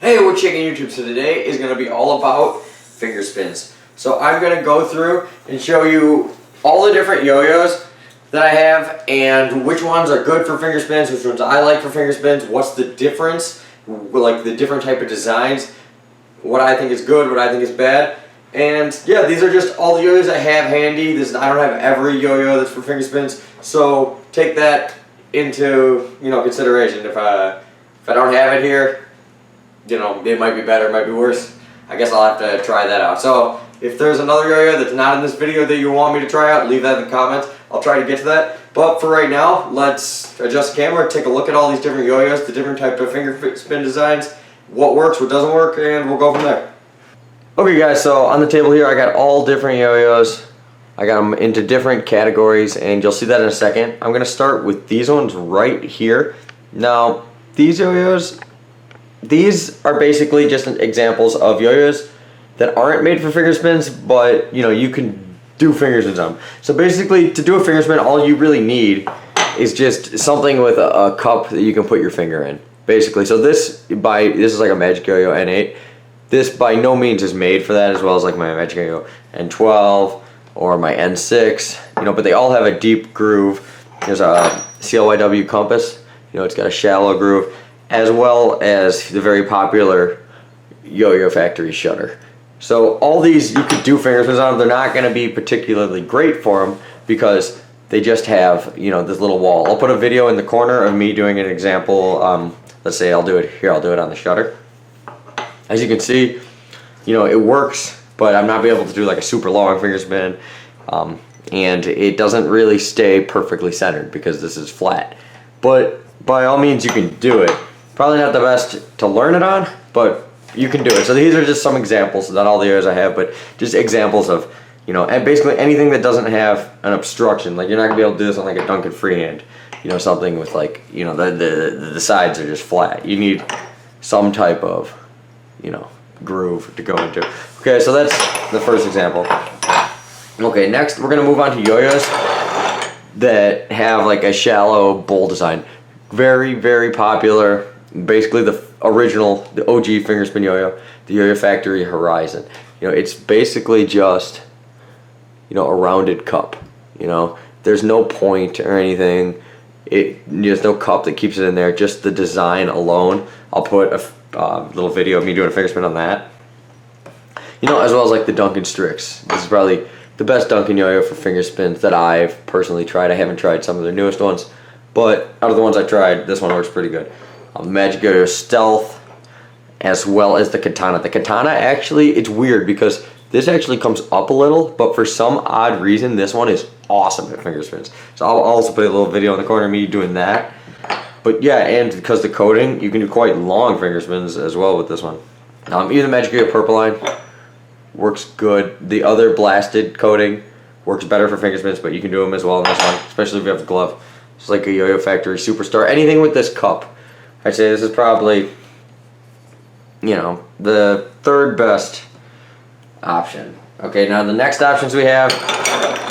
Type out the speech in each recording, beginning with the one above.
Hey, we're checking YouTube. So today is going to be all about finger spins. So I'm going to go through and show you all the different yo-yos that I have and which ones are good for finger spins, which ones I like for finger spins, what's the difference, like the different type of designs, what I think is good, what I think is bad. And yeah, these are just all the yo-yos I have handy. I don't have every yo-yo that's for finger spins, so take that into consideration. If I don't have it here, it might be better, it might be worse. I guess I'll have to try that out. So if there's another yo-yo that's not in this video that you want me to try out, leave that in the comments. I'll try to get to that. But for right now, let's adjust the camera, take a look at all these different yo-yos, the different type of finger spin designs, what works, what doesn't work, and we'll go from there. Okay guys, so on the table here I got all different yo-yos. I got them into different categories and you'll see that in a second. I'm going to start with these ones right here. Now, these yo-yos, these are basically just examples of yo-yos that aren't made for finger spins, but you can do finger spins on them. So basically, to do a finger spin, all you really need is just something with a cup that you can put your finger in. Basically, so this is like a Magic Yo-Yo N8. This by no means is made for that, as well as like my Magic Yo-Yo N12 or my N6. But they all have a deep groove. There's a CLYW compass. It's got a shallow groove, as well as the very popular Yo-Yo Factory shutter. So all these you could do finger spins on them. They're not going to be particularly great for them because they just have this little wall. I'll put a video in the corner of me doing an example. Let's say I'll do it here. I'll do it on the shutter. As you can see, it works, but I'm not be able to do like a super long finger spin, and it doesn't really stay perfectly centered because this is flat. But by all means, you can do it. Probably not the best to learn it on, but you can do it. So these are just some examples, not all the others I have, but just examples of, and basically anything that doesn't have an obstruction. Like you're not gonna be able to do this on like a Duncan freehand, something with like, the sides are just flat. You need some type of, groove to go into. Okay, so that's the first example. Okay, next we're gonna move on to yo-yos that have like a shallow bowl design. Very, very popular. Basically the original, the OG finger spin yo-yo, the Yo-Yo Factory Horizon. It's basically just, a rounded cup. There's no point or anything. There's no cup that keeps it in there. Just the design alone. I'll put a little video of me doing a finger spin on that. As well as like the Duncan Strix. This is probably the best Duncan yo-yo for finger spins that I've personally tried. I haven't tried some of the newest ones, but out of the ones I tried, this one works pretty good. Magic Yo-Yo Stealth, as well as the Katana. The Katana actually, it's weird because this actually comes up a little, but for some odd reason, this one is awesome at finger spins. So I'll also put a little video in the corner of me doing that. But yeah, and because the coating, you can do quite long finger spins as well with this one. Even the Magic Yo-Yo Purple line works good. The other blasted coating works better for finger spins, but you can do them as well in this one, especially if you have the glove. It's like a Yo-Yo Factory Superstar. Anything with this cup, I'd say this is probably, the third best option. Okay, now the next options we have,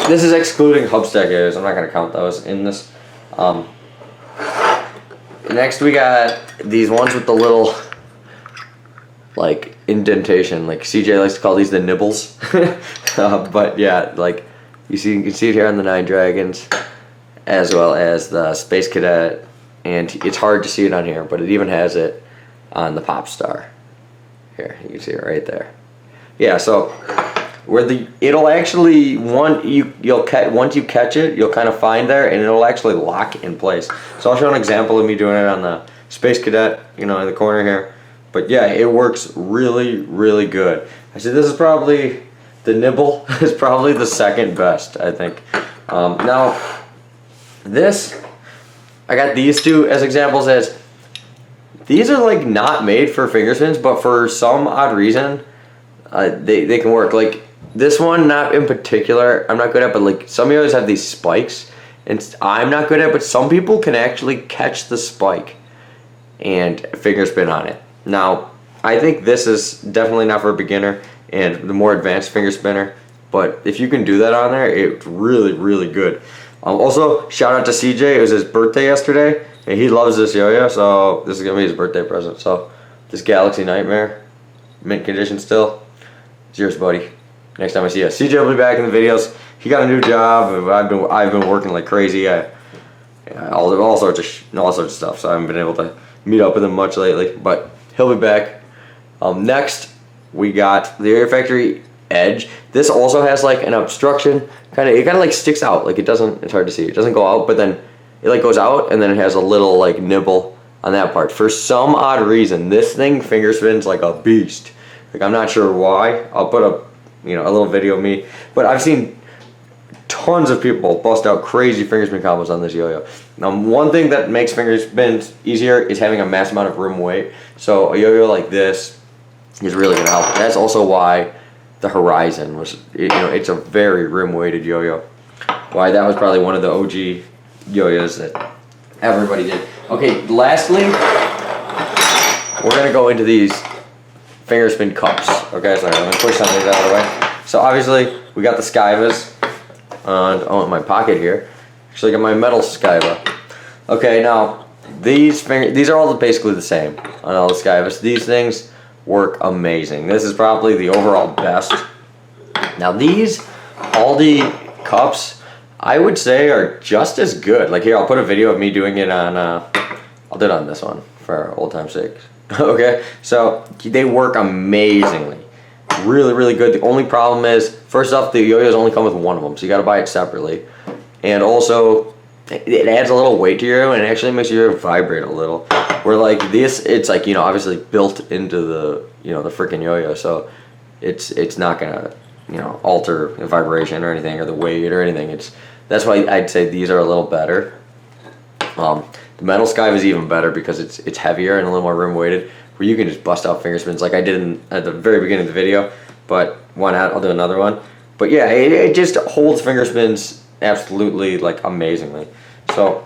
this is excluding hubstack yo-yos. I'm not going to count those in this. Next we got these ones with the little, like, indentation. Like CJ likes to call these the nibbles. But yeah, like, you can see it here on the Nine Dragons, as well as the Space Cadet. And it's hard to see it on here, but it even has it on the Pop Star. Here, you can see it right there. Yeah, so it'll actually once you catch it, you'll kind of find there, and it'll actually lock in place. So I'll show an example of me doing it on the Space Cadet, in the corner here. But yeah, it works really, really good. I said this is probably the nibble is probably the second best, I think. Now this. I got these two as examples. As these are like not made for finger spins, but for some odd reason they can work. Like this one, not in particular, I'm not good at, but like some of you guys have these spikes and I'm not good at, but some people can actually catch the spike and finger spin on it. Now I think this is definitely not for a beginner and the more advanced finger spinner, but if you can do that on there, it's really, really good. Also, shout out to CJ. It was his birthday yesterday, and he loves this yo-yo, so this is gonna be his birthday present. So, This Galaxy Nightmare, mint condition still. It's yours, buddy. Next time I see you. CJ will be back in the videos. He got a new job. I've been working like crazy. All sorts of stuff. So I haven't been able to meet up with him much lately. But he'll be back. Next we got the Air Factory Edge. This also has like an obstruction. It kind of like sticks out. Like it doesn't. It's hard to see. It doesn't go out, but then it like goes out, and then it has a little like nibble on that part. For some odd reason, this thing finger spins like a beast. Like I'm not sure why. I'll put up a little video of me, but I've seen tons of people bust out crazy finger spin combos on this yo-yo. Now, one thing that makes finger spins easier is having a mass amount of room weight. So a yo-yo like this is really gonna help. That's also why the Horizon was, it's a very room weighted yo-yo. Why that was probably one of the OG yo-yos that everybody did. Okay, lastly, we're gonna go into these finger spin cups. Okay, sorry, I'm gonna push some of these out of the way. So obviously we got the Skyvas, and in my pocket here, actually got my metal Skyva. Okay, now these are all basically the same on all the Skyvas. These things work amazing. This is probably the overall best. Now these Aldi cups, I would say, are just as good. Like here, I'll put a video of me doing it on. I'll do it on this one for old time's sake. Okay, so they work amazingly, really good. The only problem is, first off, the yo-yos only come with one of them, so you got to buy it separately, and also it adds a little weight to your yo-yo, and it actually makes your yo-yo vibrate a little. Where like this, it's like obviously built into the the freaking yo-yo, so it's not gonna alter the vibration or anything, or the weight or anything. That's why I'd say these are a little better. The metal Skyva is even better because it's heavier and a little more room weighted, where you can just bust out finger spins like I did at the very beginning of the video. But why not? I'll do another one. But yeah, it just holds finger spins absolutely like amazingly. So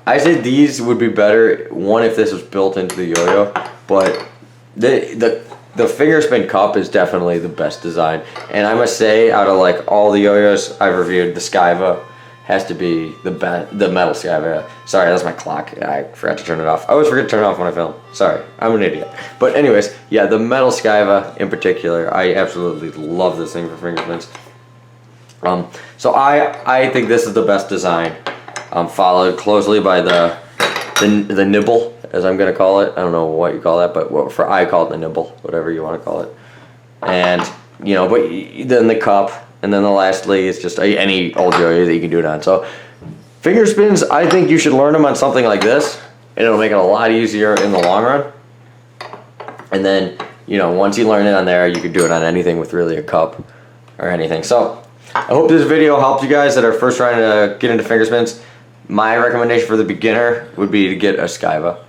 I said these would be better, one, if this was built into the yo-yo, but the finger spin cup is definitely the best design. And I must say, out of like all the yo-yos I've reviewed, the Skyva has to be the metal Skyva. Sorry, that's my clock. I forgot to turn it off. I always forget to turn it off when I film. Sorry, I'm an idiot. But anyways, yeah, the metal Skyva in particular, I absolutely love this thing for finger spins. So I think this is the best design, followed closely by the nibble, as I'm gonna call it. I don't know what you call that, but I call it the nibble, whatever you want to call it. And but then the cup. And then the lastly is just any old yo-yo that you can do it on. So finger spins, I think you should learn them on something like this, and it'll make it a lot easier in the long run. And then, once you learn it on there, you can do it on anything with really a cup or anything. So I hope this video helped you guys that are first trying to get into finger spins. My recommendation for the beginner would be to get a Skyva.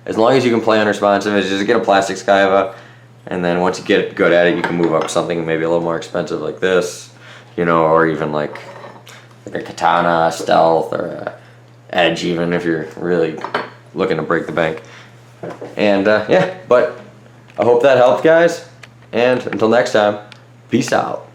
As long as you can play unresponsive, is just get a plastic Skyva. And then once you get good at it, you can move up to something maybe a little more expensive like this. Or even like a Katana, a Stealth, or a Edge, even if you're really looking to break the bank. And yeah, but I hope that helped, guys. And until next time, peace out.